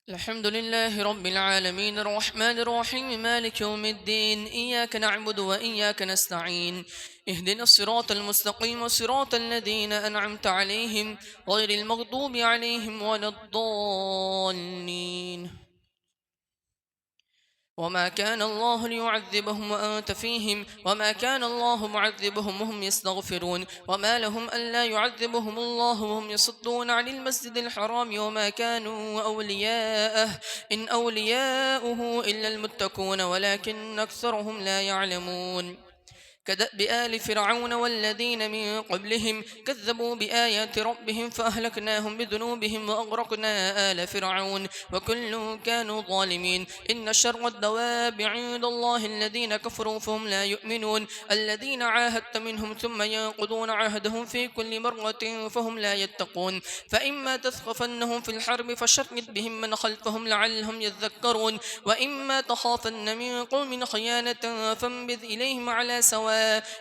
الحمد لله رب العالمين الرحمن الرحيم مالك يوم الدين إياك نعبد وإياك نستعين اهدنا الصراط المستقيم صراط الذين أنعمت عليهم غير المغضوب عليهم ولا الضالين. وما كان الله ليعذبهم وأنت فيهم وما كان الله معذبهم وهم يستغفرون وما لهم ألا يعذبهم الله وهم يصدون عن المسجد الحرام وما كانوا أولياءه إن أولياؤه إلا المتقون ولكن أكثرهم لا يعلمون. كدأب آل فرعون والذين من قبلهم كذبوا بآيات ربهم فأهلكناهم بذنوبهم وأغرقنا آل فرعون وكل كانوا ظالمين. إن شر الدواب عند الله الذين كفروا فهم لا يؤمنون الذين عاهدت منهم ثم ينقضون عهدهم في كل مرة فهم لا يتقون. فإما تثقفنهم في الحرب فشرد بهم من خلفهم لعلهم يذكرون وإما تخافن من قوم خيانة فانبذ إليهم على سواء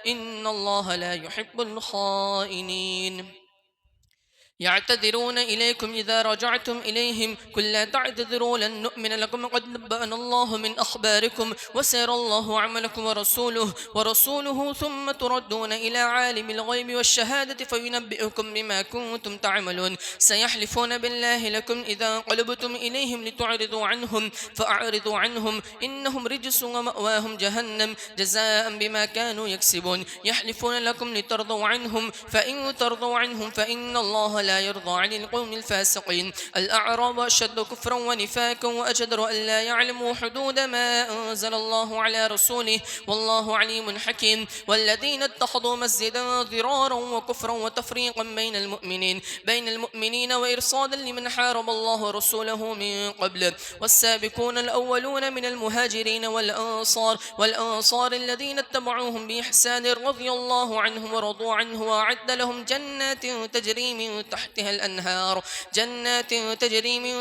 إن الله لا يحب الخائنين. يعتذرون إليكم إذا رجعتم إليهم قل لا تعتذروا لن نؤمن لكم قد نبأنا الله من أخباركم وسيرى الله عملكم ورسوله ثم تردون إلى عالم الغيب والشهادة فينبئكم بما كنتم تعملون. سيحلفون بالله لكم إذا انقلبتم إليهم لتعرضوا عنهم فأعرضوا عنهم إنهم رجس ومأواهم جهنم جزاء بما كانوا يكسبون. يحلفون لكم لترضوا عنهم فإن ترضوا عنهم فإن الله لا يرضى عن القوم الفاسقين. الأعراب أشد كفرا ونفاقا وأجدر أن لا يعلموا حدود ما أنزل الله على رسوله والله عليم حكيم. والذين اتخذوا مسجدا ضرارا وكفرا وتفريقا بين المؤمنين وإرصادا لمن حارب الله ورسوله من قبل. والسابقون الأولون من المهاجرين والأنصار الذين اتبعوهم بإحسان رضي الله عنهم ورضوا عنه وأعد لهم جنات تجري من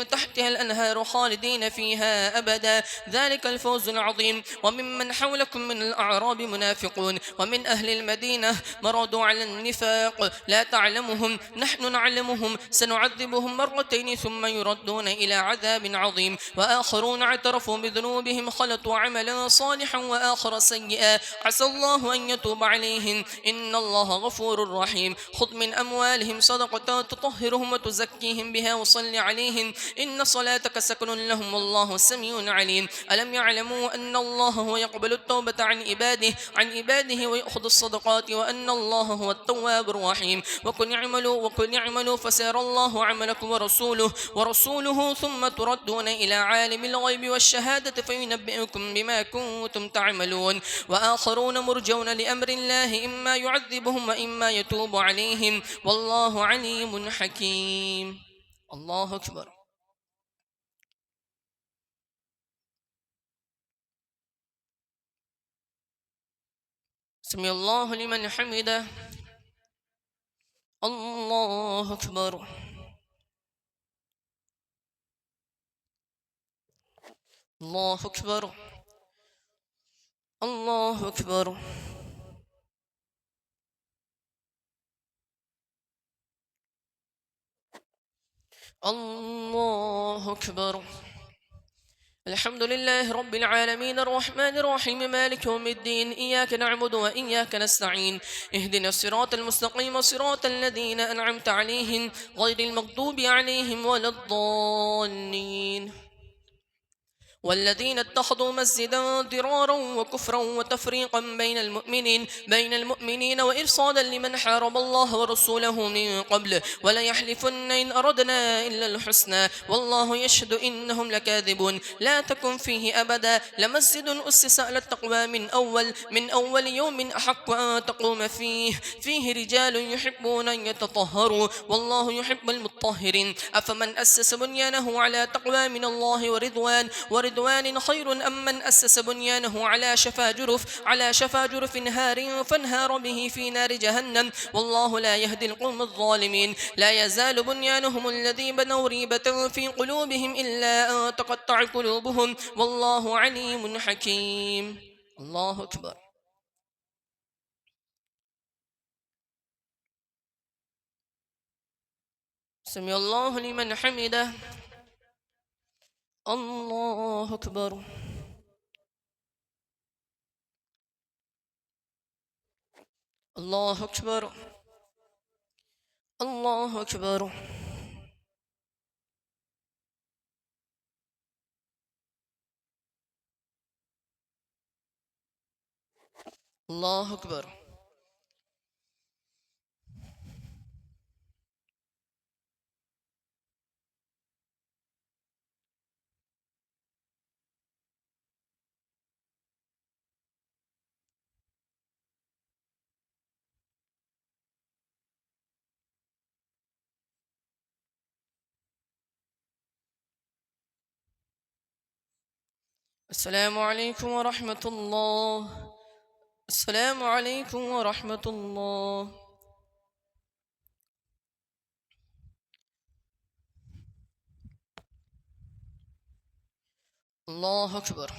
تحتها الأنهار خالدين فيها أبدا ذلك الفوز العظيم. وممن حولكم من الأعراب منافقون ومن أهل المدينة مرضوا على النفاق لا تعلمهم نحن نعلمهم سنعذبهم مرتين ثم يردون إلى عذاب عظيم. وآخرون اعترفوا بذنوبهم خلطوا عملا صالحا وآخر سيئا عسى الله أن يتوب عليهم إن الله غفور رحيم. خذ من أموالهم صدقة تطهرهم وتزكيهم بها وصل عليهم إن صلاتك سكن لهم والله سميع عليم. ألم يعلموا أن الله هو يقبل التوبة عن عباده ويأخذ الصدقات وأن الله هو التواب الرحيم. وقل اعملوا فسيرى الله عملكم ورسوله ثم تردون إلى عالم الغيب والشهادة فينبئكم بما كنتم تعملون. وآخرون مرجون لأمر الله إما يعذبهم وإما يتوب عليهم والله عليم حكيم. الله أكبر. سمع الله لمن حمده. الله أكبر. الله أكبر. الله أكبر. الله أكبر. الحمد لله رب العالمين الرحمن الرحيم مالك يوم الدين إياك نعبد وإياك نستعين اهدنا الصراط المستقيم صراط الذين أنعمت عليهم غير المغضوب عليهم ولا الضالين. والذين اتخذوا مسجدا ضرارا وكفرا وتفريقا بين المؤمنين وإرصادا لمن حارب الله ورسوله من قبل وليحلفن إن أردنا إلا الحسنى والله يشهد إنهم لكاذبون. لا تكن فيه أبدا لمسجد أسس على التقوى من أول يوم أحق أن تقوم فيه رجال يحبون أن يتطهروا والله يحب المطهرين. أفمن أسس بنيانه على تقوى من الله ورضوان خير أم من أسس بنيانه على شفا جرف نهار فانهار به في نار جهنم والله لا يهدي القوم الظالمين. لا يزال بنيانهم الذي بنوا ريبة في قلوبهم إلا أن تقطع قلوبهم والله عليم حكيم. الله أكبر. سمع الله لمن حمده. الله أكبر. الله أكبر. الله أكبر. الله أكبر. السلام عليكم ورحمة الله. السلام عليكم ورحمة الله. الله أكبر.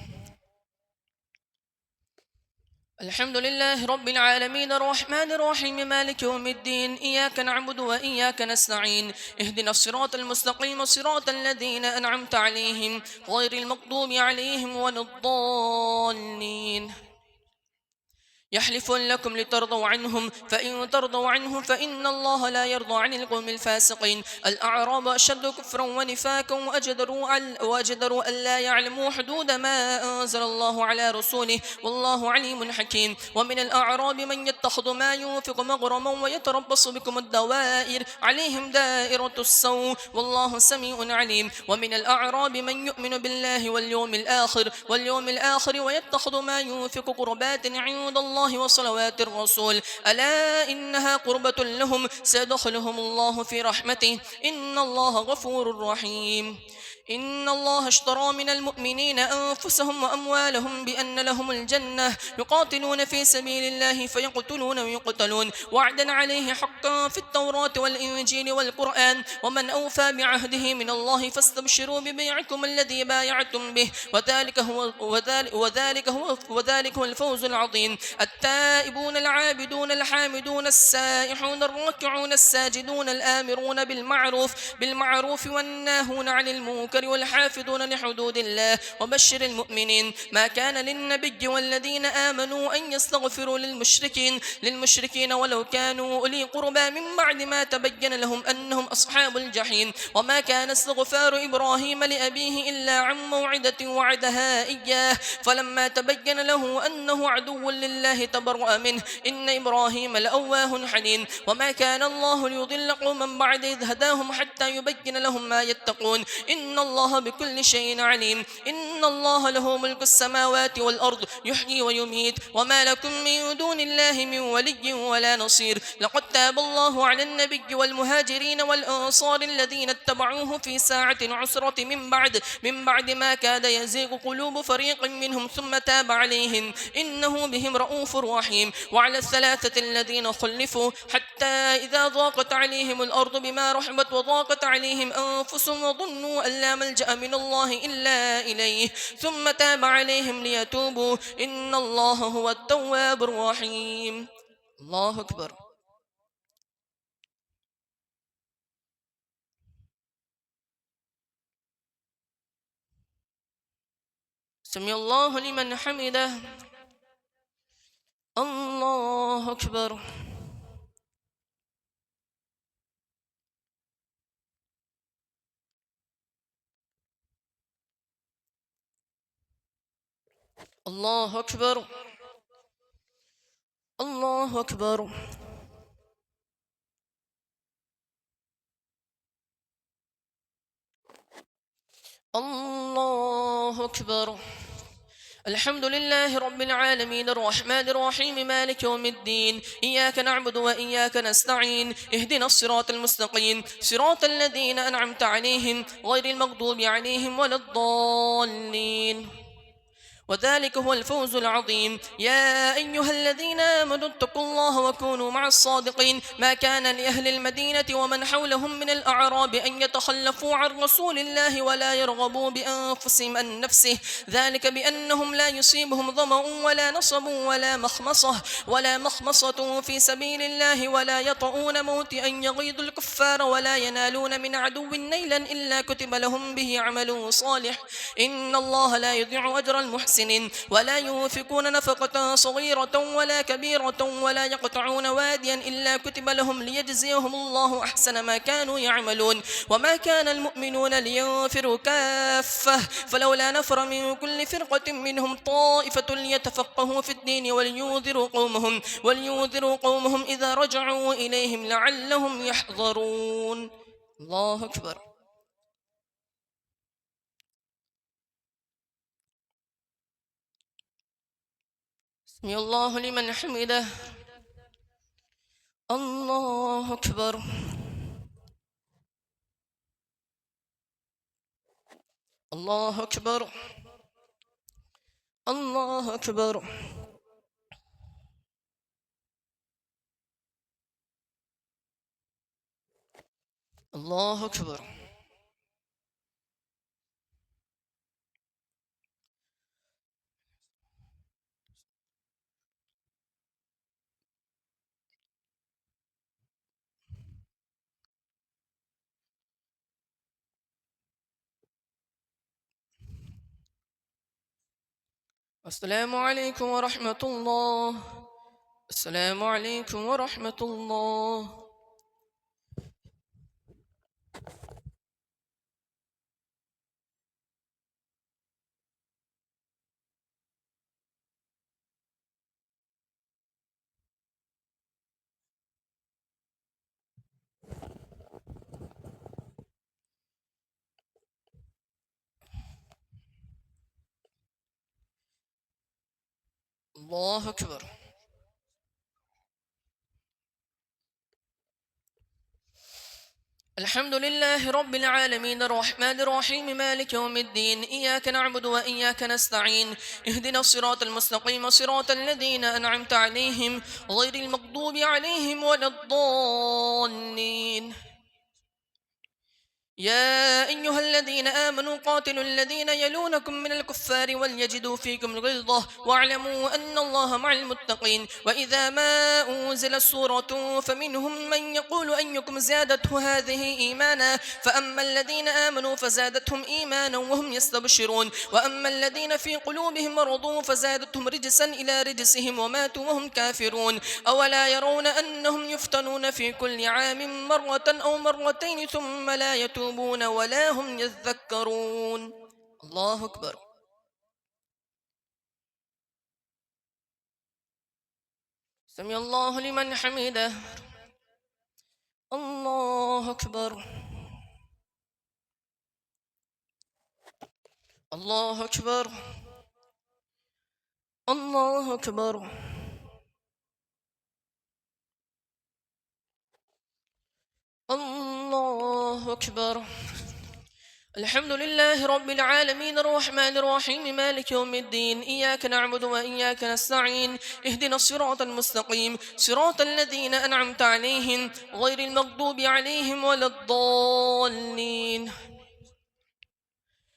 الحمد لله رب العالمين الرحمن الرحيم مالك يوم الدين إياك نعبد وإياك نستعين اهدنا الصراط المستقيم صراط الذين أنعمت عليهم غير المغضوب عليهم ولا الضالين. يحلفون لكم لترضوا عنهم فإن ترضوا عنهم فإن الله لا يرضى عن القوم الفاسقين. الأعراب أشد كفرا ونفاقا وأجدروا ألا يعلموا حدود ما أنزل الله على رسوله والله عليم حكيم. ومن الأعراب من يتخذ ما ينفق مغرما ويتربص بكم الدوائر عليهم دائرة السوء والله سميع عليم. ومن الأعراب من يؤمن بالله واليوم الآخر ويتخذ ما ينفق قربات عند الله وصلوات الرسول ألا إنها قربة لهم سيدخلهم الله في رحمته إن الله غفور رحيم. إن الله اشترى من المؤمنين أنفسهم وأموالهم بأن لهم الجنة يقاتلون في سبيل الله فيقتلون ويقتلون وعدا عليه حقا في التوراة والإنجيل والقرآن ومن أوفى بعهده من الله فاستبشروا ببيعكم الذي بايعتم به وذلك هو الفوز العظيم. التائبون العابدون الحامدون السائحون الراكعون الساجدون الآمرون بالمعروف والناهون عن المنكر والحافظون لحدود الله وبشر المؤمنين. ما كان للنبي والذين آمنوا أن يستغفروا للمشركين ولو كانوا أولي قربى من بعد ما تبين لهم أنهم أصحاب الجحيم. وما كان استغفار إبراهيم لأبيه إلا عن موعدة وعدها إياه فلما تبين له أنه عدو لله تبرأ منه إن إبراهيم لأواه حنين. وما كان الله ليضل قوما بعد إذ هداهم حتى يبين لهم ما يتقون إن الله بكل شيء عليم. إن الله له ملك السماوات والأرض يحيي ويميت وما لكم من دون الله من ولي ولا نصير. لقد تاب الله على النبي والمهاجرين والأنصار الذين اتبعوه في ساعة العسرة من بعد ما كاد يزيغ قلوب فريق منهم ثم تاب عليهم إنه بهم رؤوف رحيم. وعلى الثلاثة الذين خلفوا حتى إذا ضاقت عليهم الأرض بما رحبت وضاقت عليهم أنفسهم وظنوا أن لا ملجأ من الله إلا إليه ثم تاب عليهم ليتوبوا إن الله هو التواب الرحيم. الله أكبر. سمع الله لمن حمده. الله أكبر. الله أكبر. الله أكبر. الله أكبر. الحمد لله رب العالمين الرحمن الرحيم مالك يوم الدين إياك نعبد وإياك نستعين اهدنا الصراط المستقيم صراط الذين أنعمت عليهم غير المغضوب عليهم ولا الضالين. وذلك هو الفوز العظيم. يا أيها الذين آمنوا اتقوا الله وكونوا مع الصادقين. ما كان لأهل المدينة ومن حولهم من الأعراب أن يتخلفوا عن رسول الله ولا يرغبوا بأنفسهم عن نفسه، ذلك بأنهم لا يصيبهم ظمأ ولا نصب ولا مخمصة في سبيل الله ولا يطؤون موطئا يغيظ الكفار ولا ينالون من عدو نيلا إلا كتب لهم به عمل صالح. إن الله لا يضيع أجر المحسنين. ولا ينفقون نفقة صغيرة ولا كبيرة ولا يقطعون واديا إلا كتب لهم ليجزيهم الله أحسن ما كانوا يعملون. وما كان المؤمنون لينفروا كافة فلولا نفر من كل فرقة منهم طائفة ليتفقهوا في الدين ولينذروا قومهم إذا رجعوا إليهم لعلهم يحذرون. الله أكبر. سمع الله لمن حمده. الله أكبر. الله أكبر. الله أكبر. الله أكبر. السلام عليكم ورحمة الله. السلام عليكم ورحمة الله. الله أكبر. الحمد لله رب العالمين الرحمن الرحيم مالك يوم الدين. إياك نعبد وإياك نستعين. اهدنا الصراط المستقيم صراط الذين أنعمت عليهم غير المغضوب عليهم ولا الضالين. يا أيها الذين آمنوا قاتلوا الذين يلونكم من الكفار وليجدوا فيكم غلظة واعلموا أن الله مع المتقين. وإذا ما أنزلت سورة فمنهم من يقول أيكم زادته هذه إيمانا فأما الذين آمنوا فزادتهم إيمانا وهم يستبشرون وأما الذين في قلوبهم مرض فزادتهم رجسا إلى رجسهم وماتوا وهم كافرون. أولا يرون أنهم يفتنون في كل عام مرة أو مرتين ثم لا يتوبون ولا هم يذكرون. الله أكبر. سمع الله لمن حمده. الله أكبر. الله أكبر. الله أكبر. الله أكبر. الحمد لله رب العالمين الرحمن الرحيم مالك يوم الدين. إياك نعبد وإياك نستعين. اهدنا الصراط المستقيم صراط الذين أنعمت عليهم غير المغضوب عليهم ولا الضالين.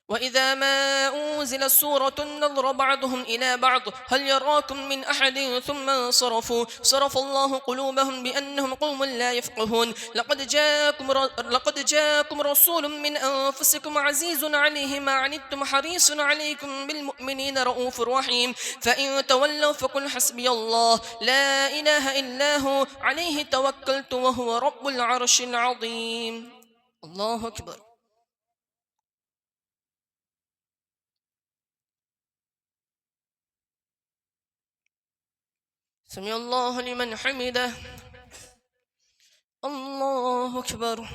وإذا ما أنزلت سورة نظر بعضهم إلى بعض هل يراكم من أحد ثم انصرفوا صرف الله قلوبهم بأنهم قوم لا يفقهون. لقد جاءكم رسول من أنفسكم عزيز عليه ما عنتم حريص عليكم بالمؤمنين رؤوف رحيم. فإن تولوا فقل حسبي الله لا إله إلا هو عليه توكلت وهو رب العرش العظيم. الله أكبر. سمع الله لمن حمده. الله أكبر.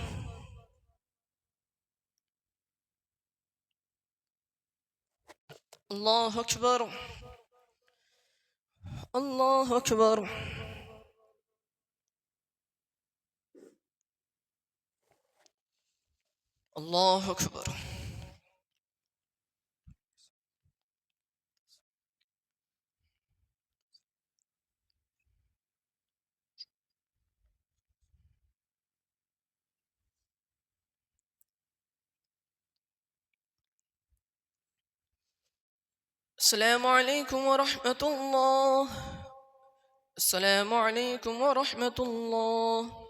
الله أكبر. الله أكبر. الله أكبر. السلام عليكم ورحمة الله. السلام عليكم ورحمة الله.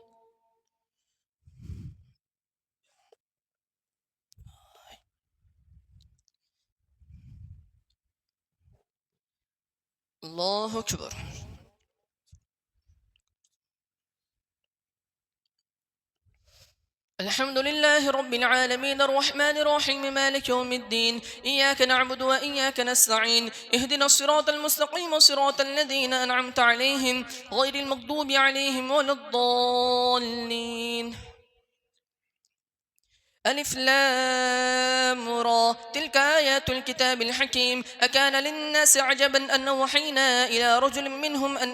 الله أكبر. الحمد لله رب العالمين الرحمن الرحيم مالك يوم الدين إياك نعبد وإياك نستعين اهدنا الصراط المستقيم صراط الذين أنعمت عليهم غير المغضوب عليهم ولا الضالين. ألف لام را تلك آيات الكتاب الحكيم أكان للناس عجبا أن أوحينا إلى رجل منهم أن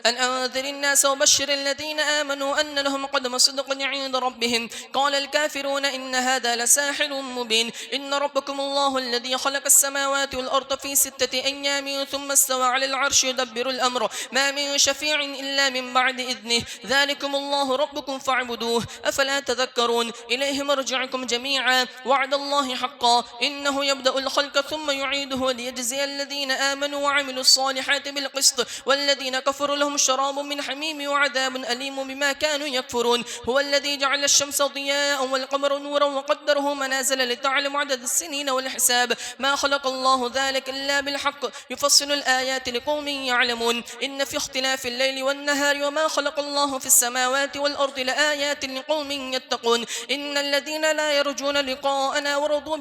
أنذر الناس وبشر الذين آمنوا أن لهم قدم صدق عند ربهم. قال الكافرون إن هذا لساحر مبين. إن ربكم الله الذي خلق السماوات والأرض في 6 أيام ثم استوى على العرش يدبر الأمر ما من شفيع إلا من بعد إذنه ذلكم الله ربكم فاعبدوه أفلا تذكرون. إليه مرجعكم جميعا وعد الله حقا إنه يبدأ الخلق ثم يعيده ليجزي الذين آمنوا وعملوا الصالحات بالقسط والذين كفروا لهم شراب من حميم وعذاب أليم بما كانوا يكفرون. هو الذي جعل الشمس ضياء والقمر نورا وقدره منازل لتعلم عدد السنين والحساب ما خلق الله ذلك إلا بالحق يفصل الآيات لقوم يعلمون. إن في اختلاف الليل والنهار وما خلق الله في السماوات والأرض لآيات لقوم يتقون. إن الذين لا يرجون لقاءنا ورضوا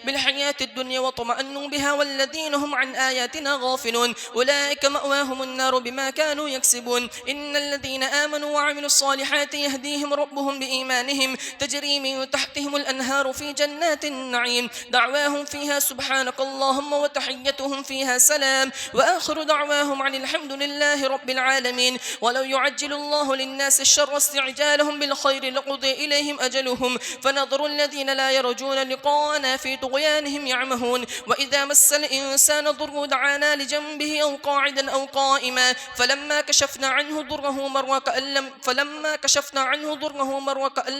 بالحياة الدنيا وطمأنوا بها والذين هم عن آياتنا غافلون أولئك مأواهم النار بما كانوا يكسبون. إن الذين آمنوا وعملوا الصالحات يهديهم ربهم بإيمانهم تجري من تحتهم الأنهار في جنات النعيم دعواهم فيها سبحانك اللهم وتحيتهم فيها سلام وآخر دعواهم عن الحمد لله رب العالمين. ولو يعجل الله للناس الشر استعجالهم بالخير لقضي إليهم أجلهم فنظر الذين لا يرجون لقاءنا في طغيانهم يعمهون. وإذا مس الإنسان ضر دعانا لجنبه أو قاعدا أو قائما فلما كشفنا عنه ضره مر كأن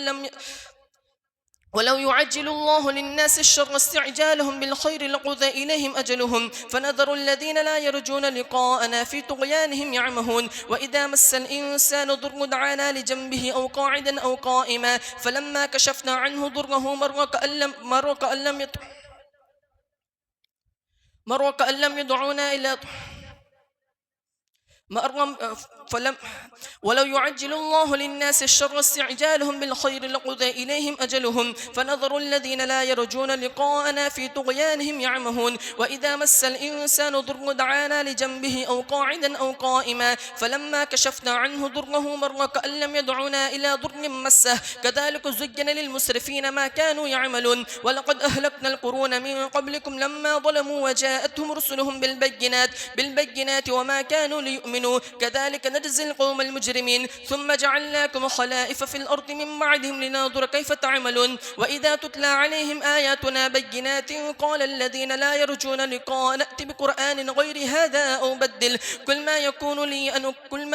لم ولو يعجل الله للناس الشر استعجالهم بالخير لقضى إليهم أجلهم فنذر الذين لا يرجون لقاءنا في طغيانهم يعمهون. وإذا مس الإنسان ضر دعانا لجنبه أو قاعدا أو قائما فلما كشفنا عنه ضره مر كأن لم يدعونا إلى ولو يعجل الله للناس الشر استعجالهم بالخير لقضى إليهم أجلهم فنظر الذين لا يرجون لقاءنا في طغيانهم يعمهون. وإذا مس الإنسان ضر دعانا لجنبه أو قاعدا أو قائما فلما كشفنا عنه ضره مر كأن لم يدعونا إلى ضر مسه كذلك زين للمسرفين ما كانوا يعملون. ولقد أهلكنا القرون من قبلكم لما ظلموا وجاءتهم رسلهم بالبينات وما كانوا ليؤمنوا كذلك نجزي القوم المجرمين. ثم جعلناكم خلائف في الأرض من بعدهم لننظر كيف تعملون. وإذا تتلى عليهم آياتنا بينات قال الذين لا يرجون لقاء نأتي بقرآن غير هذا أو بدل كل ما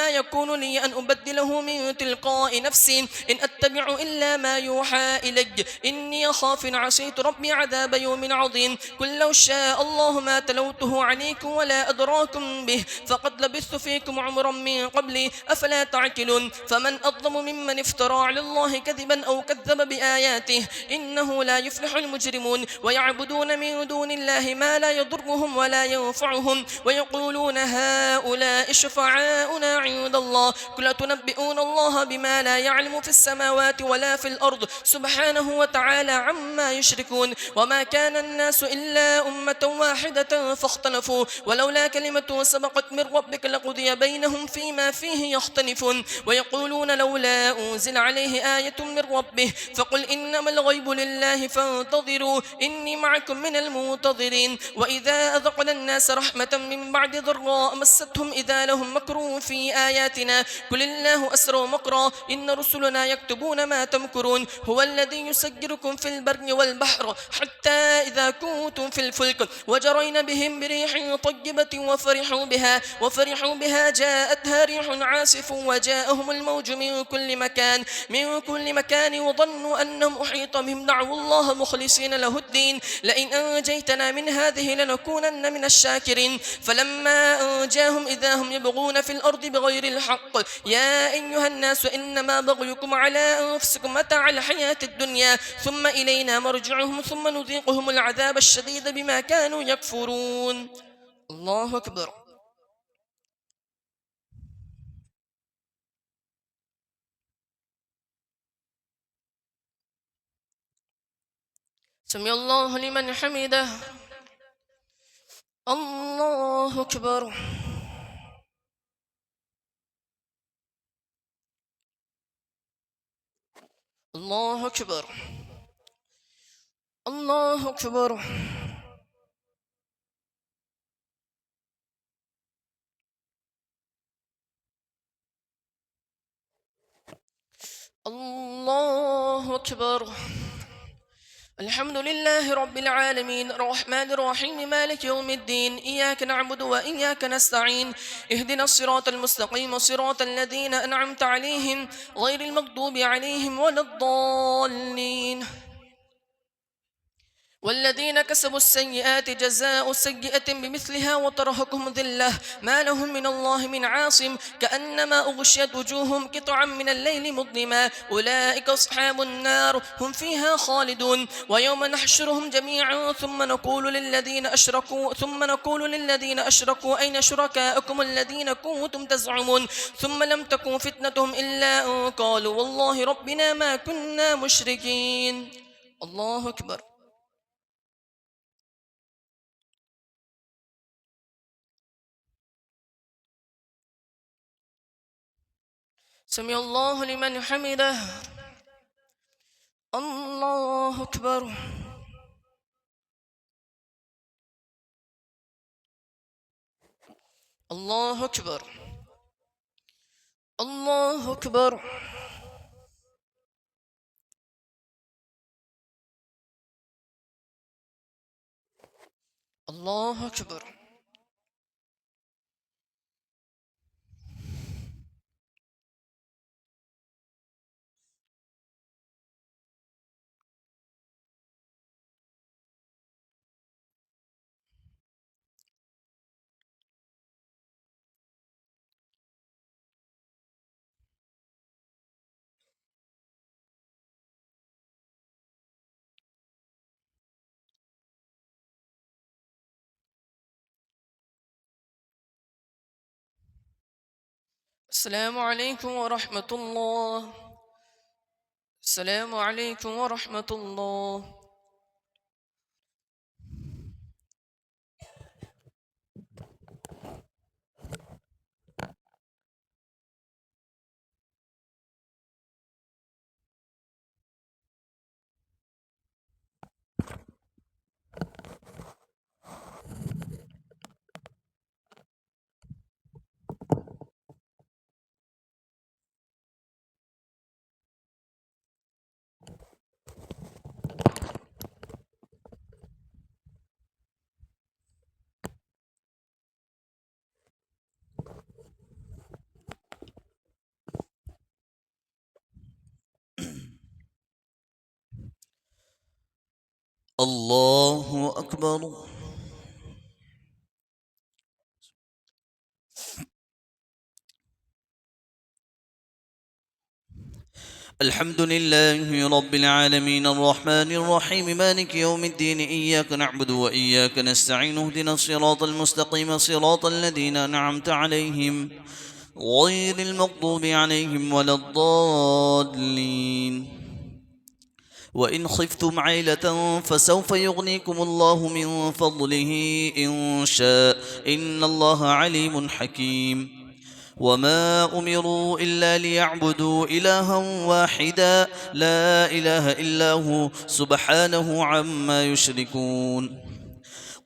يكون لي أن أبدله من تلقاء نفسي إن أتبع إلا ما يوحى إلي إني أخاف إن عصيت ربي عذاب يوم عظيم. قل لو شاء الله ما تلوته عليكم ولا أدراكم به فقد لبثت فيكم عمرا من قبلي أفلا تعقلون. فمن أظلم ممن افترى على الله كذبا أو كذب بآياته إنه لا يفلح المجرمون. ويعبدون من دون الله ما لا يضرهم ولا ينفعهم ويقولون هؤلاء شفعاؤنا عند الله قل تنبئون الله بما لا يعلم في السماوات ولا في الأرض سبحانه وتعالى عما يشركون. وما كان الناس إلا أمة واحدة فاختلفوا ولولا كلمة سبقت من ربك لقضي بينهم فيما فيه يختلفون. ويقولون لولا أنزل عليه آية من ربه فقل إنما الغيب لله فانتظروا إني معكم من المنتظرين. وإذا أذقنا الناس رحمة من بعد ضراء مستهم إذا لهم مكر في آياتنا قل الله أسرع مكرا إن رسلنا يكتبون ما تمكرون. هو الذي يسجركم في البر والبحر حتى إذا كنتم في الفلك وجرين بهم بريح طيبة وفرحوا بها عليها جاءتها ريح عاصف وجاءهم الموج من كل مكان وظنوا أنهم أحيط بهم دعوا الله مخلصين له الدين لئن أنجيتنا من هذه لنكونن من الشاكرين فلما أنجاهم إذا هم يبغون في الأرض بغير الحق يا أيها الناس إنما بغيكم على أنفسكم متاع الحياة الدنيا ثم إلينا مرجعهم ثم نذيقهم العذاب الشديد بما كانوا يكفرون. الله أكبر. سمع الله لمن حمده. الله أكبر. الله أكبر. الله أكبر. الله أكبر. الحمد لله رب العالمين الرحمن الرحيم مالك يوم الدين إياك نعبد وإياك نستعين اهدنا الصراط المستقيم صراط الذين أنعمت عليهم غير المغضوب عليهم ولا الضالين والذين كسبوا السيئات جزاء سيئة بمثلها وترهقهم ذلة ما لهم من الله من عاصم كأنما أغشيت وجوههم قطعا من الليل مظلما أولئك أصحاب النار هم فيها خالدون ويوم نحشرهم جميعا ثم نقول للذين أشركوا أين شركاءكم الذين كنتم تزعمون ثم لم تكن فتنتهم إلا أن قالوا والله ربنا ما كنا مشركين. الله أكبر. سمع الله لمن حمده. الله أكبر. الله أكبر. الله أكبر. الله أكبر. السلام عليكم ورحمة الله. السلام عليكم ورحمة الله. الله أكبر. الحمد لله رب العالمين الرحمن الرحيم مالك يوم الدين إياك نعبد وإياك نستعين اهدنا الصراط المستقيم صراط الذين أنعمت عليهم غير المغضوب عليهم ولا الضالين. وإن خفتم عيلة فسوف يغنيكم الله من فضله إن شاء إن الله عليم حكيم. وما أمروا إلا ليعبدوا إلها واحدا لا إله إلا هو سبحانه عما يشركون.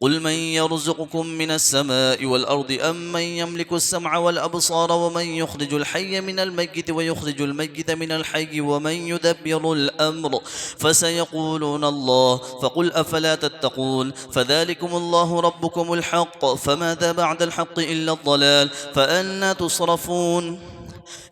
قل من يرزقكم من السماء والأرض أم من يملك السمع والأبصار ومن يخرج الحي من الميت ويخرج الميت من الحي ومن يدبر الأمر فسيقولون الله فقل أفلا تتقون فذلكم الله ربكم الحق فماذا بعد الحق إلا الضلال فأنى تصرفون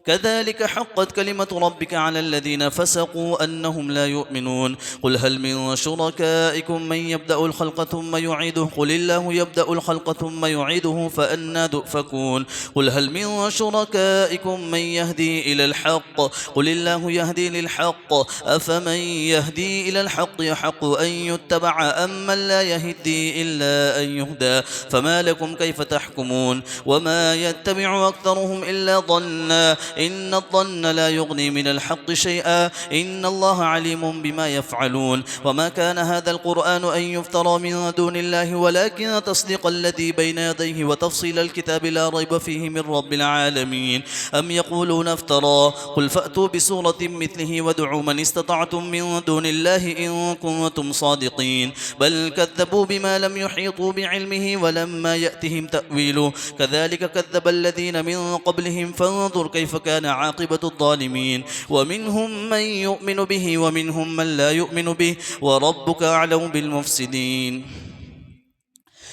كذلك حقت كلمة ربك على الذين فسقوا أنهم لا يؤمنون قل هل من شركائكم من يبدأ الخلق ثم يعيده قل الله يبدأ الخلق ثم يعيده فأنى تؤفكون قل هل من شركائكم من يهدي إلى الحق قل الله يهدي للحق أفمن يهدي إلى الحق يحق أن يتبع أم من لا يهدي إلا أن يهدى فما لكم كيف تحكمون وما يتبع أكثرهم إلا ظنا إن الظن لا يغني من الحق شيئا إن الله عليم بما يفعلون وما كان هذا القرآن أن يفترى من دون الله ولكن تصديق الذي بين يديه وتفصيل الكتاب لا ريب فيه من رب العالمين أم يقولون افترى قل فأتوا بسورة مثله وادعوا من استطعتم من دون الله إن كنتم صادقين بل كذبوا بما لم يحيطوا بعلمه ولما يأتهم تأويله كذلك كذب الذين من قبلهم فانظر كيف كان عاقبة الظالمين ومنهم من يؤمن به ومنهم من لا يؤمن به وربك أعلم بالمفسدين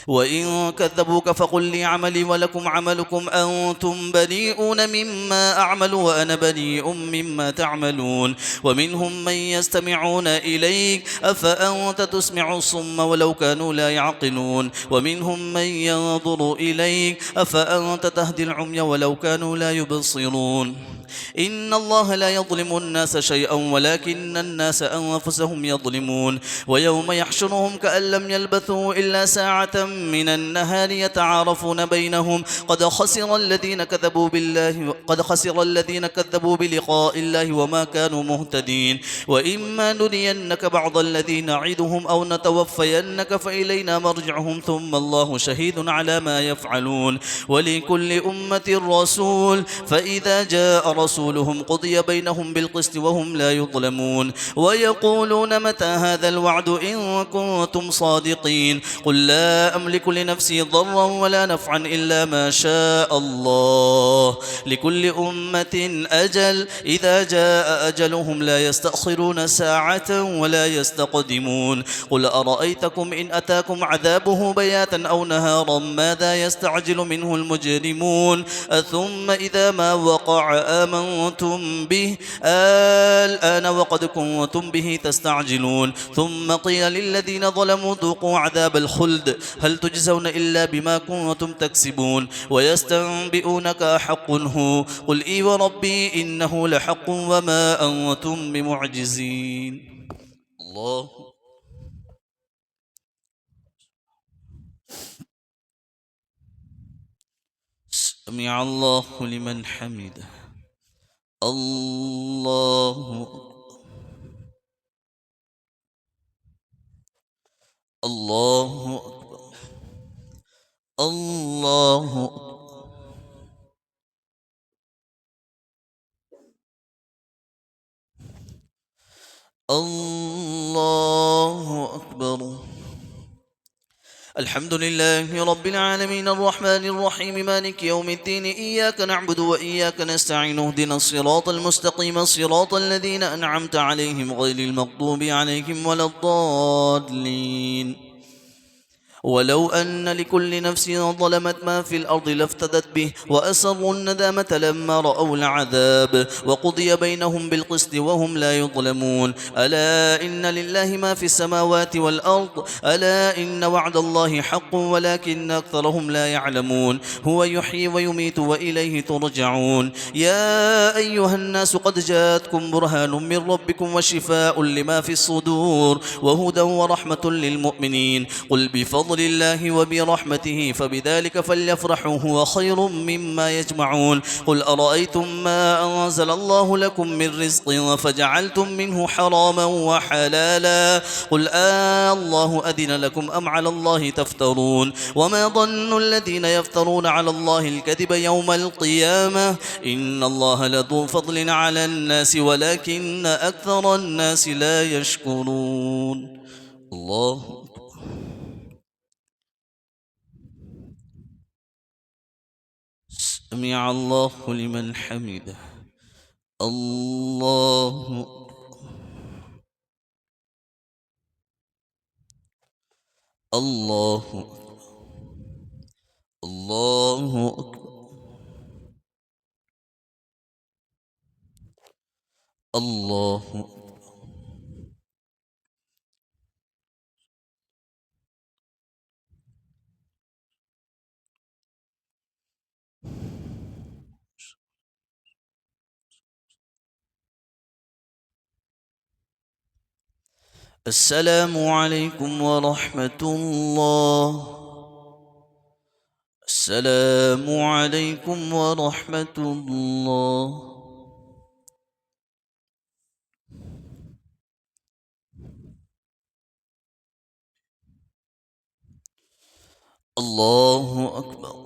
وإن كذبوك فقل لي عملي ولكم عملكم أنتم بريئون مما أعمل وأنا بريء مما تعملون ومنهم من يستمعون إليك أفأنت تسمع الصم ولو كانوا لا يعقلون ومنهم من ينظر إليك أفأنت تهدي العمي ولو كانوا لا يبصرون إن الله لا يظلم الناس شيئا ولكن الناس أنفسهم يظلمون ويوم يحشرهم كأن لم يلبثوا إلا ساعة من النهار يتعارفون بينهم قد خسر الذين كذبوا بلقاء الله وما كانوا مهتدين وإما نرينك بعض الذي نعدهم أو نتوفينك فإلينا مرجعهم ثم الله شهيد على ما يفعلون ولكل أمة رسول فإذا جاء رسولهم قضي بينهم بالقسط وهم لا يظلمون ويقولون متى هذا الوعد إن كنتم صادقين قل لا أملك لنفسي ضرا ولا نفعا إلا ما شاء الله لكل أمة أجل إذا جاء أجلهم لا يستأخرون ساعة ولا يستقدمون قل أرأيتكم إن أتاكم عذابه بياتا أو نهارا ماذا يستعجل منه المجرمون ثم إذا ما وقع آمنتم به الآن وقد كنتم به تستعجلون ثم قيل للذين ظلموا ذوقوا عذاب الخلد هل تجزون إلا بما كنتم تكسبون ويستنبئونك أحق هو قل إي وربي إنه لحق وما أنتم بمعجزين الله سمع الله لمن حمده الله الله الله الله أكبر الحمد لله رب العالمين الرحمن الرحيم مالك يوم الدين إياك نعبد وإياك نستعين اهدنا الصراط المستقيم صراط الذين أنعمت عليهم غير المغضوب عليهم ولا الضالين ولو أن لكل نفس ظلمت ما في الأرض لافتدت به وأسروا الندامة لما رأوا العذاب وقضي بينهم بالقسط وهم لا يظلمون ألا إن لله ما في السماوات والأرض ألا إن وعد الله حق ولكن أكثرهم لا يعلمون هو يحيي ويميت وإليه ترجعون يا أيها الناس قد جاءتكم برهان من ربكم وشفاء لما في الصدور وهدى ورحمة للمؤمنين قل بفضل الله وبرحمته فبذلك فليفرحوا هو خير مما يجمعون قل أرأيتم ما أنزل الله لكم من رزق فجعلتم منه حراما وحلالا قل الله أذن لكم أم على الله تفترون وما ظن الذين يفترون على الله الكذب يوم القيامة إن الله لذو فضل على الناس ولكن أكثر الناس لا يشكرون الله سمع الله لمن حمده. الله الله الله أكبر. الله أكبر. السلام عليكم ورحمة الله. السلام عليكم ورحمة الله. الله أكبر.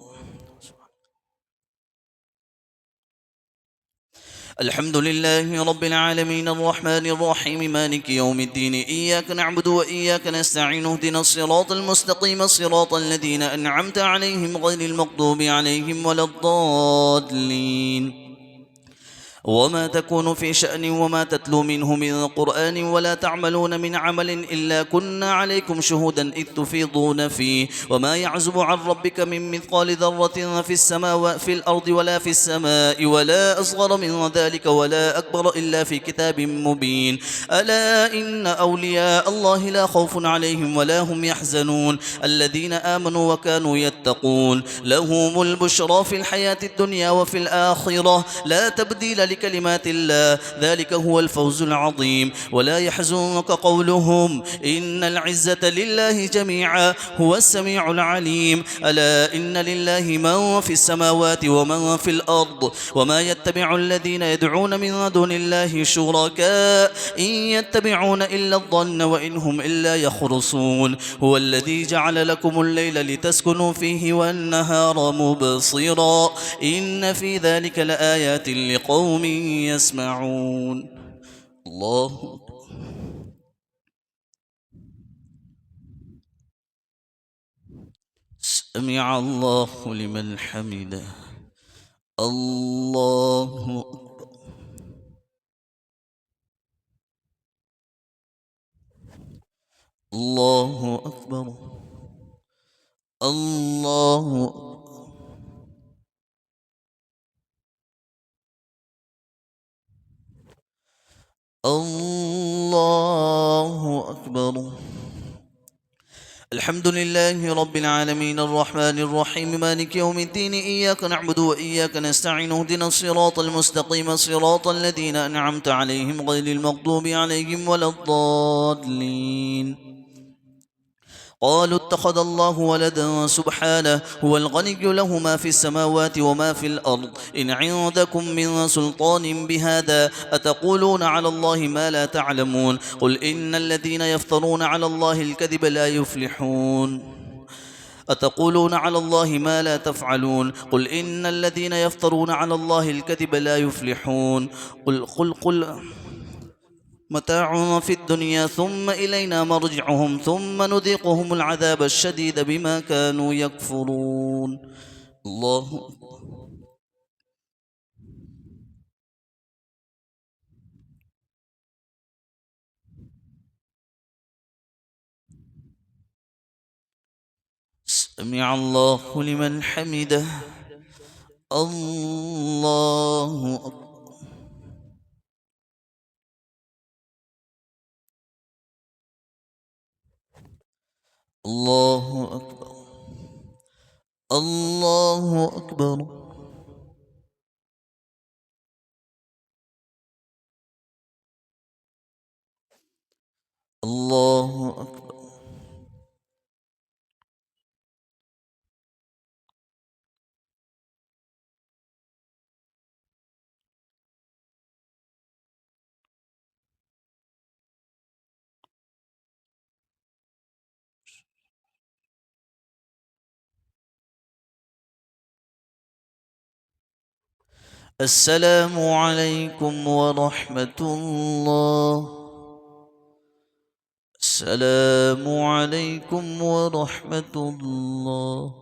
الحمد لله رب العالمين الرحمن الرحيم مالك يوم الدين إياك نعبد وإياك نستعين اهدنا الصراط المستقيم صراط الذين أنعمت عليهم غير المغضوب عليهم ولا الضالين. وما تكون في شأن وما تتلو منه من قرآن ولا تعملون من عمل إلا كنا عليكم شهودا إذ تفيضون فيه وما يعزب عن ربك من مثقال ذرة في السماوات في الأرض ولا في السماء ولا أصغر من ذلك ولا أكبر إلا في كتاب مبين. ألا إن أولياء الله لا خوف عليهم ولا هم يحزنون الذين آمنوا وكانوا يتقون لهم البشرى في الحياة الدنيا وفي الآخرة لا تبديل لكلمات الله ذلك هو الفوز العظيم. ولا يحزنك قولهم إن العزة لله جميعا هو السميع العليم. ألا إن لله من في السماوات ومن في الأرض وما يتبع الذين يدعون من دون الله شركاء إن يتبعون إلا الظن وإن هم إلا يخرصون. هو الذي جعل لكم الليل لتسكنوا فيه والنهار مبصرا إن في ذلك لآيات لقوم يسمعون. الله سمع الله لمن حمده. الله أكبر. الله أكبر. الله أكبر. الله أكبر. الحمد لله رب العالمين الرحمن الرحيم مالك يوم الدين إياك نعبد وإياك نستعين اهدنا الصراط المستقيم صراط الذين أنعمت عليهم غير المغضوب عليهم ولا الضالين. قالوا اتخذ الله ولدا سبحانه هو الغني له ما في السماوات وما في الأرض إن عندكم من سلطان بهذا أتقولون على الله ما لا تعلمون قل إن الذين يفترون على الله الكذب لا يفلحون. أتقولون على الله ما لا تفعلون قل إن الذين يفترون على الله الكذب لا يفلحون. قل متاع في الدنيا ثم إلينا مرجعهم ثم نذيقهم العذاب الشديد بما كانوا يكفرون. الله سمع الله لمن حمده. الله أكبر. الله أكبر. الله أكبر. الله أكبر. السلام عليكم ورحمة الله. السلام عليكم ورحمة الله.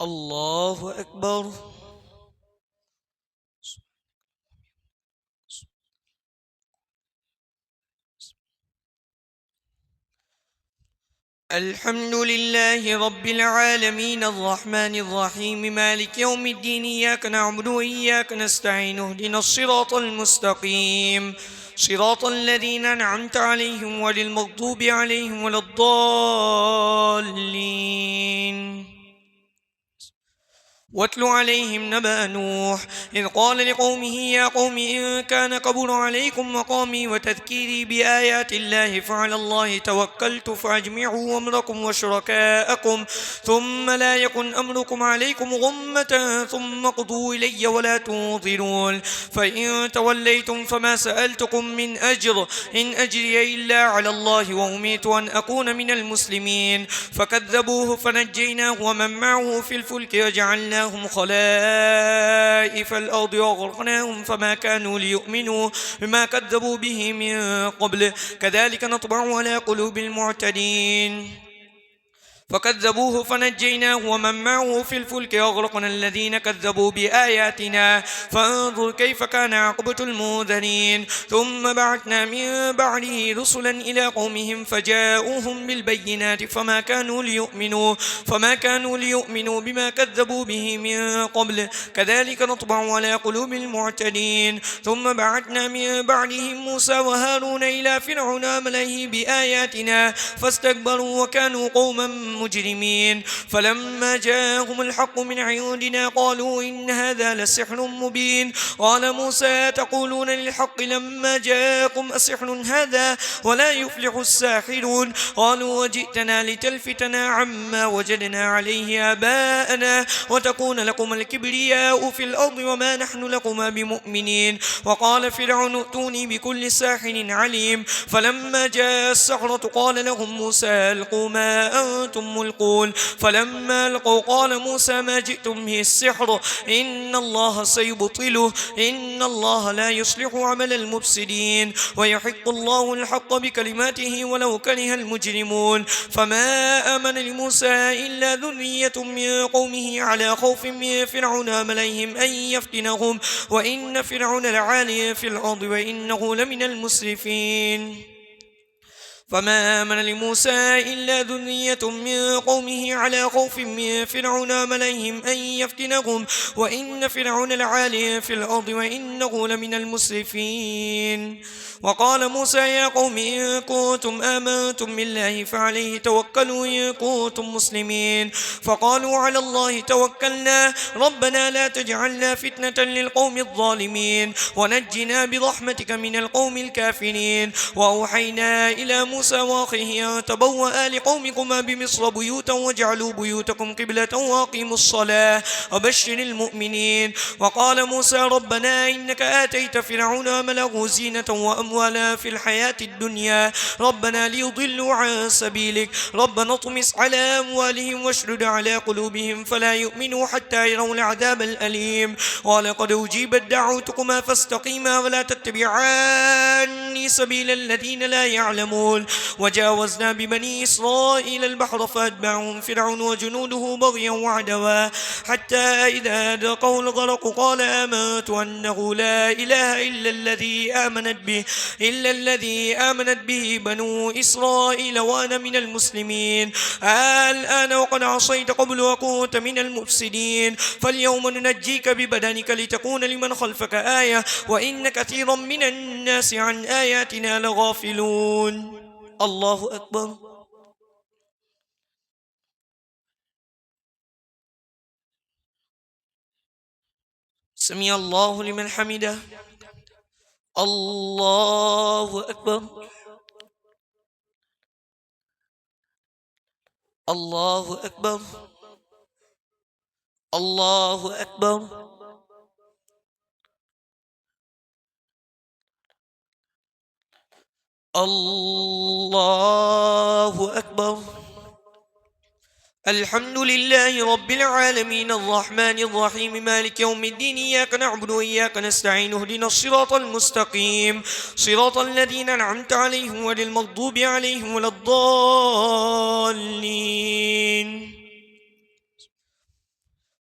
الله أكبر. الحمد لله رب العالمين الرحمن الرحيم مالك يوم الدين إياك نعبد وإياك نستعين اهدنا الصراط المستقيم صراط الذين أنعمت عليهم غير المغضوب عليهم ولا الضالين. واتل عليهم نبأ نوح إذ قال لقومه يا قوم إن كان كبر عليكم مقامي وتذكيري بآيات الله فعلى الله توكلت فأجمعوا أمركم وشركاءكم ثم لا يكن أمركم عليكم غمة ثم اقضوا إلي ولا تنظرون. فإن توليتم فما سألتكم من أجر إن أجري إلا على الله وأمرت أن أكون من المسلمين. فكذبوه فنجيناه ومن معه في الفلك وجعلناهم خلائف الأرض وأغرقناهم فما كانوا ليؤمنوا بما كذبوا به من قبل كذلك نطبع على قلوب المعتدين. فكذبوه فنجيناه ومن معه في الفلك وأغرقنا الذين كذبوا بآياتنا فانظر كيف كان عاقبة المنذرين. ثم بعثنا من بعده رسلا إلى قومهم فجاءوهم بالبينات فما كانوا ليؤمنوا بما كذبوا به من قبل كذلك نطبع على قلوب المعتدين. ثم بعثنا من بعدهم موسى وهارون إلى فرعون وملئه بآياتنا فاستكبروا وكانوا قوما مجرمين. فلما جاءهم الحق من عندنا قالوا إن هذا لسحر مبين. قال موسى تقولون للحق لما جاءكم أسحر هذا ولا يفلح الساحرون. قالوا وجئتنا لتلفتنا عما وجدنا عليه آباءنا وتكون لكم الكبرياء في الأرض وما نحن لكما بمؤمنين. وقال فرعون ائتوني بكل ساحر عليم. فلما جاء السحرة قال لهم موسى ألقوا ما أنتم ملقون. فلما ألقوا قال موسى ما جئتم به السحر إن الله سيبطله إن الله لا يصلح عمل المفسدين ويحق الله الحق بكلماته ولو كره المجرمون. فما آمن لموسى إلا ذرية من قومه على خوف من فرعون وملئهم أن يفتنهم وإن فرعون لعالٍ في الأرض وإنه لمن المسرفين. فما آمن لموسى إلا ذرية من قومه على خوف من فرعون وملئهم أن يفتنهم وإن فرعون لعالٍ في الأرض وإنه لمن المسرفين. وقال موسى يا قوم إن كنتم آمنتم بالله فعليه توكلوا إن كنتم مسلمين. فقالوا على الله توكلنا ربنا لا تجعلنا فتنة للقوم الظالمين ونجنا برحمتك من القوم الكافرين. وأوحينا إلى موسى وأخيه أن تبوأ لقومكما بمصر بيوتا واجعلوا بيوتكم قبلة وأقيموا الصلاة وبشر المؤمنين. وقال موسى ربنا إنك آتيت فرعون وملأه زينة وأموالا في الحياة الدنيا ربنا ليضلوا عن سبيلك ربنا اطمس على أموالهم واشدد على قلوبهم فلا يؤمنوا حتى يروا العذاب الأليم. قال قد أجيبت دعوتكما فاستقيما ولا تتبعان سبيل الذين لا يعلمون. وجاوزنا ببني إسرائيل البحر فأتبعهم فرعون وجنوده بغيا وعدوا حتى إذا أدركه الغرق قال آمنت أنه لا إله إلا الذي آمنت به بنو إسرائيل وأنا من المسلمين. الآن وقد عصيت قبل وكنت من المفسدين فاليوم ننجيك ببدنك لتكون لمن خلفك آية وإن كثيرا من الناس عن آياتنا لغافلون. الله أكبر. سمع الله لمن حمده. الله أكبر. الله أكبر. الله أكبر. الله أكبر. الحمد لله رب العالمين الرحمن الرحيم مالك يوم الدين إياك نعبد وإياك نستعين اهدنا الصراط المستقيم صراط الذين أنعمت عليهم غير المغضوب عليهم ولا الضالين.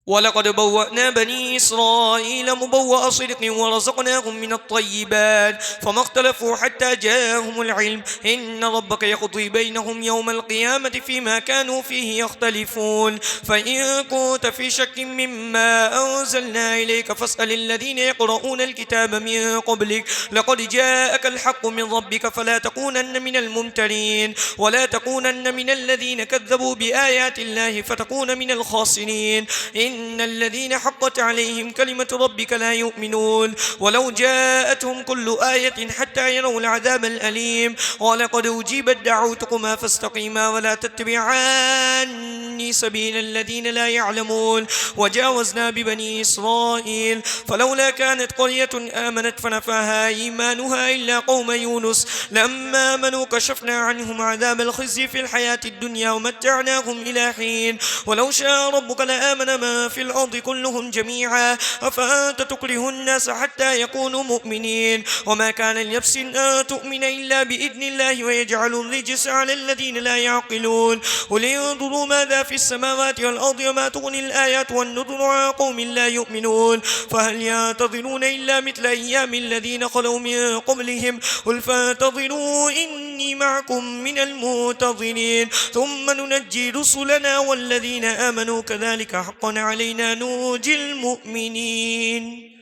ولقد بوأنا بني إسرائيل مبوأ صدق ورزقناهم من الطيبات فما اختلفوا حتى جاءهم العلم إن ربك يقضي بينهم يوم القيامة فيما كانوا فيه يختلفون فإن كنت في شك مما أنزلنا إليك فاسأل الذين يقرؤون الكتاب من قبلك لقد جاءك الحق من ربك فلا تكونن من الممترين ولا تكونن من الذين كذبوا بآيات الله فتكون من الخاسرين إن الذين حقت عليهم كلمة ربك لا يؤمنون ولو جاءتهم كل آية حتى يروا العذاب الأليم ولقد أجيبت دعوتكما فاستقيما ولا تتبعان سبيل الذين لا يعلمون وجاوزنا ببني إسرائيل فلولا كانت قرية آمنت فنفاها إيمانها إلا قوم يونس لما آمنوا كشفنا عنهم عذاب الخزي في الحياة الدنيا ومتعناهم إلى حين ولو شاء ربك لآمن ما في الأرض كلهم جميعا أفأنت تكره الناس حتى يكونوا مؤمنين وما كان لنفس أن تؤمن إلا بإذن الله ويجعل الرجس على الذين لا يعقلون قل انظروا ماذا في السماوات والأرض وما تغني الآيات والنذر عن قوم لا يؤمنون فهل ينتظرون إلا مثل أيام الذين خلوا من قبلهم قل فانتظروا إني معكم من المنتظرين ثم ننجي رسلنا والذين آمنوا كذلك حقا علينا ننجي المؤمنين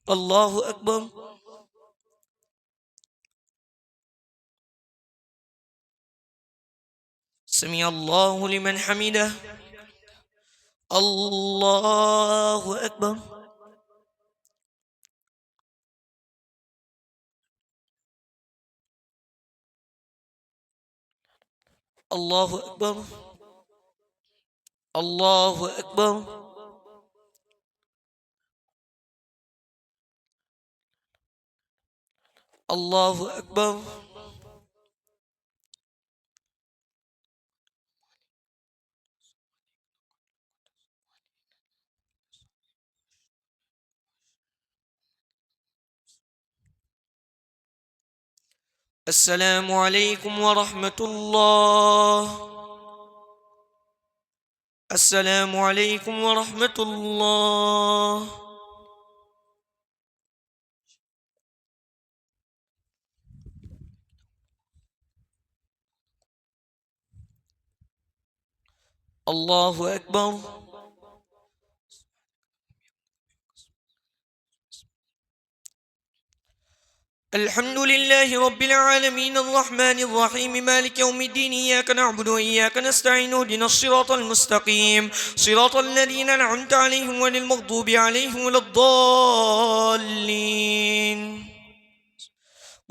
الله أكبر سمع الله لمن حمده الله أكبر الله أكبر الله أكبر الله أكبر السلام عليكم ورحمة الله السلام عليكم ورحمة الله الله أكبر الحمد لله رب العالمين الرحمن الرحيم مالك يوم الدين إياك نعبد وإياك نستعين اهدنا الصراط المستقيم صراط الذين أنعمت عليهم غير المغضوب عليهم ولا الضالين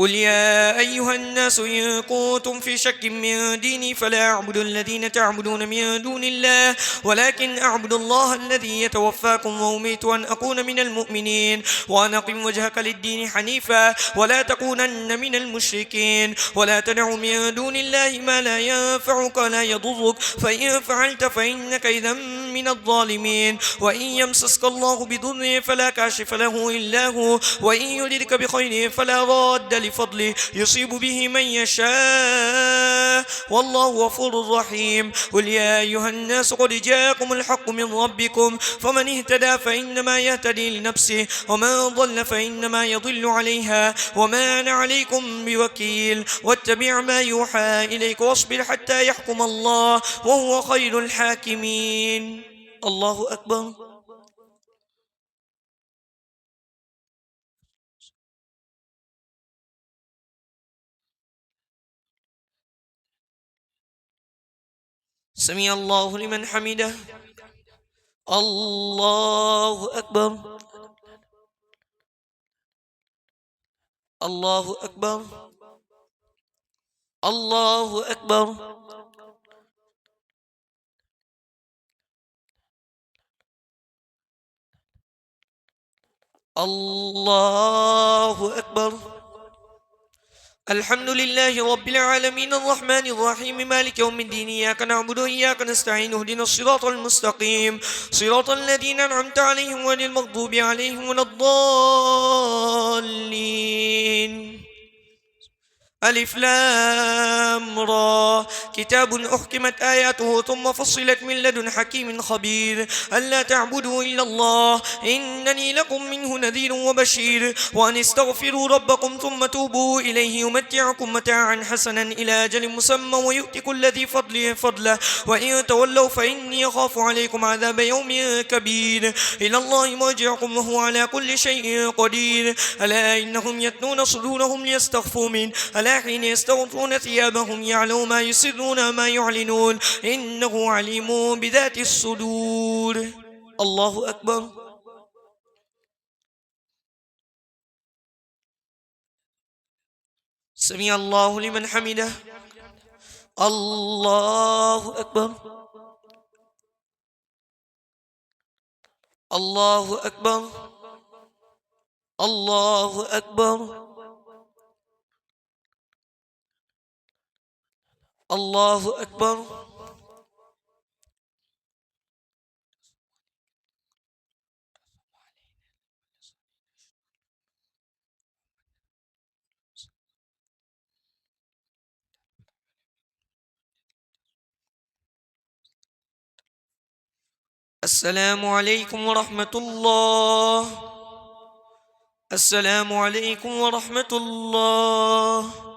قل يا أيها الناس إن كنتم في شك من ديني فلا أعبد الذين تعبدون من دون الله ولكن أعبد الله الذي يتوفاكم وأميت أن أكون من المؤمنين وأن أقم وجهك للدين حنيفا ولا تكونن من المشركين ولا تدع من دون الله ما لا ينفعك ولا يضرك فإن فعلت فإنك إذا من الظالمين وإن يمسسك الله بضر فلا كاشف له إلا هو وإن يردك بخير فلا راد لفضله يصيب به من يشاء والله غفور رحيم قل يا أيها الناس قد جاءكم الحق من ربكم فمن اهتدى فإنما يهتدي لنفسه ومن ضل فإنما يضل عليها وما أنا عليكم بوكيل واتبع ما يوحى إليك واصبر حتى يحكم الله وهو خير الحاكمين الله أكبر سمع الله لمن حمده الله أكبر الله أكبر الله أكبر الله أكبر الحمد لله رب العالمين الرحمن الرحيم مالك يوم الدين إياك نعبد وإياك نستعين اهدنا الصراط المستقيم صراط الذين أنعمت عليهم غير المغضوب عليهم ولا الضالين ألف لام را كتاب أحكمت آياته ثم فصلت من لدن حكيم خبير ألا تعبدوا إلا الله إنني لكم منه نذير وبشير وأن استغفروا ربكم ثم توبوا إليه يمتعكم متاعا حسنا إلى أجل مسمى ويؤتي كل ذي فضل فضله وإن تولوا فإني أخاف عليكم عذاب يوم كبير إلى الله مرجعكم وهو على كل شيء قدير ألا إنهم يتنون صدورهم ليستخفوا منه ألا حين يستغطون ثيابهم يعلم ما يسرون ما يعلنون إنه عليم بذات الصدور الله أكبر سمع الله لمن حمده الله أكبر الله أكبر الله أكبر الله أكبر السلام عليكم ورحمة الله السلام عليكم ورحمة الله